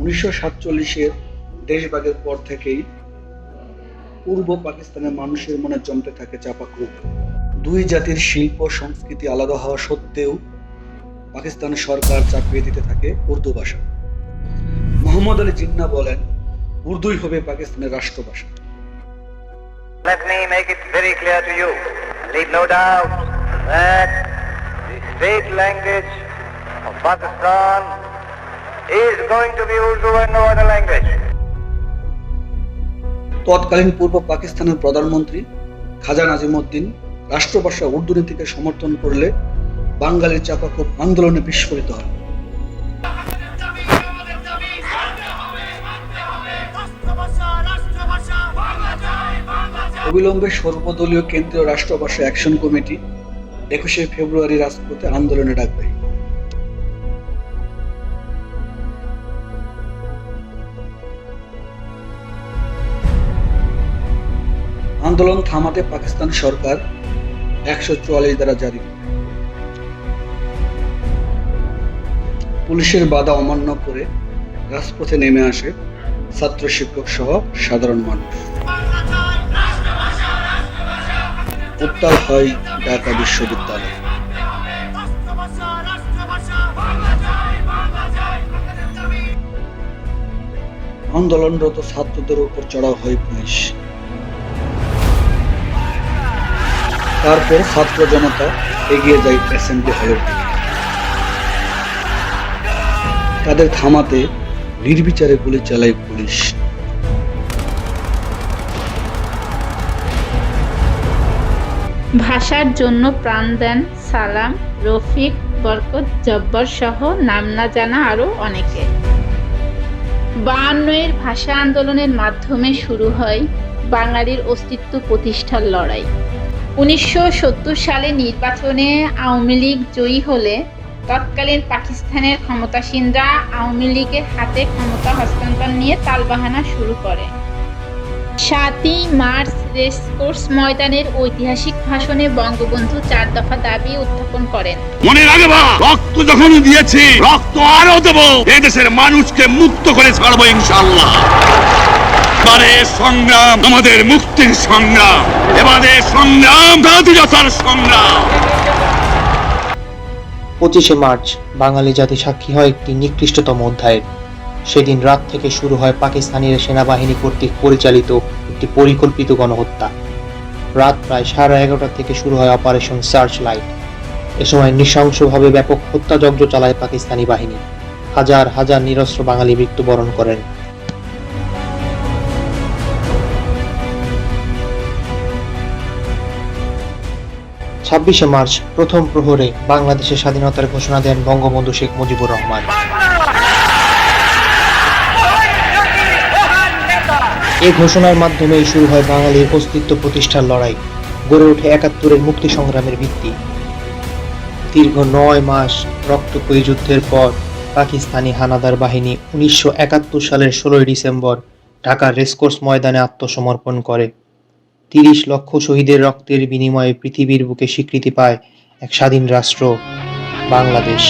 1947-এর দেশভাগের পর থেকেই পূর্ব পাকিস্তানের মানুষের মনে জমতে থাকে চাপা ক্ষোভ। দুই জাতির শিল্প সংস্কৃতি আলাদা হওয়া সত্ত্বেও পাকিস্তান সরকার চাপিয়ে দিতে থাকে উর্দু ভাষা। মোহাম্মদ আলী জিন্নাহ বলেন, উর্দুই হবে পাকিস্তানের রাষ্ট্রভাষা। Let me make it very clear to you, leave no doubt that the state language of Pakistan is going to be Urdu and no other language. তৎকালীন পূর্ব পাকিস্তানের প্রধানমন্ত্রী খাজা নাজিমউদ্দিন রাষ্ট্রভাষা উর্দু নীতিকে সমর্থন করলে বাঙালির চাপা ক্ষোভ আন্দোলনে বিস্ফোরিত হয়। অবিলম্বে সর্বদলীয় কেন্দ্রীয় রাষ্ট্রভাষা অ্যাকশন কমিটি 21শে ফেব্রুয়ারি রাজপথে আন্দোলনে ডাক দেয়। আন্দোলন থামাতে পাকিস্তান সরকার 144 ধারা জারি করে। পুলিশের বাধা অমান্য করে রাজপথে নেমে আসে ছাত্র শিক্ষক সহ সাধারণ মানুষ। উত্তাল হয় ঢাকা বিশ্ববিদ্যালয়। আন্দোলনরত ছাত্রদের উপর চড়াও হয় পুলিশ। তারপর ছাত্র জনতা এগিয়ে যায় অ্যাসেম্বলি হলের দিকে। তাদের থামাতে নির্বিচারে গুলি চালায় পুলিশ। ভাষার জন্য প্রাণ দেন সালাম, রফিক, বরকত, জব্বার সহ নাম না জানা আরো অনেকে। 52-এর ভাষা আন্দোলনের মাধ্যমে শুরু হয় বাঙালির অস্তিত্ব প্রতিষ্ঠার লড়াই। 1970 সালে নির্বাচনে আওয়ামী লীগ জয়ী হলে তৎকালীন পাকিস্তানের ক্ষমতাসীনরা আওয়ামী লীগের হাতে ক্ষমতা হস্তান্তর নিয়ে তালবাহানা শুরু করে। 7ই মার্চ রেসকোর্স ময়দানের ঐতিহাসিক ভাষণে বঙ্গবন্ধু 4 দফা দাবি উত্থাপন করেন। মনে রাখবা, রক্ত যখন দিয়েছি রক্ত আরো দেব, এই দেশের মানুষকে মুক্ত করে ছাড়বো ইনশাআল্লাহ। এবারে সংগ্রাম আমাদের মুক্তির সংগ্রাম, এবারে সংগ্রাম স্বাধীনতার সংগ্রাম। 25শে মার্চ বাঙালি জাতি সাক্ষী হয় একটি নিকৃষ্টতম অধ্যায়ের। সেদিন রাত থেকে শুরু হয় পাকিস্তানি সেনাবাহিনী কর্তৃক পরিচালিত একটি পরিকল্পিত গণহত্যা। রাত প্রায় 11:30 থেকে শুরু হয় অপারেশন সার্চ লাইট। এ সময় নৃশংসভাবে ব্যাপক হত্যাযজ্ঞ চালায় পাকিস্তানি বাহিনী। হাজার হাজার নিরস্ত্র বাঙালি মৃত্যুবরণ করেন। 26শে মার্চ প্রথম প্রহরে বাংলাদেশের স্বাধীনতার ঘোষণা দেন বঙ্গবন্ধু শেখ মুজিবুর রহমান। এই ঘোষণার মাধ্যমেই শুরু হয় বাঙালির অস্তিত্ব প্রতিষ্ঠার লড়াই, গড়ে ওঠে 71-এর মুক্তি সংগ্রামের ভিত্তি। দীর্ঘ 9 মাস রক্তক্ষয়ী যুদ্ধের পর পাকিস্তানি হানাদার বাহিনী 1971 সালের 16 ডিসেম্বর ঢাকার রেসকোর্স ময়দানে আত্মসমর্পণ করে। 30 লক্ষ শহীদের রক্তের বিনিময়ে পৃথিবীর বুকে স্বীকৃতি পায় এক স্বাধীন রাষ্ট্র বাংলাদেশ।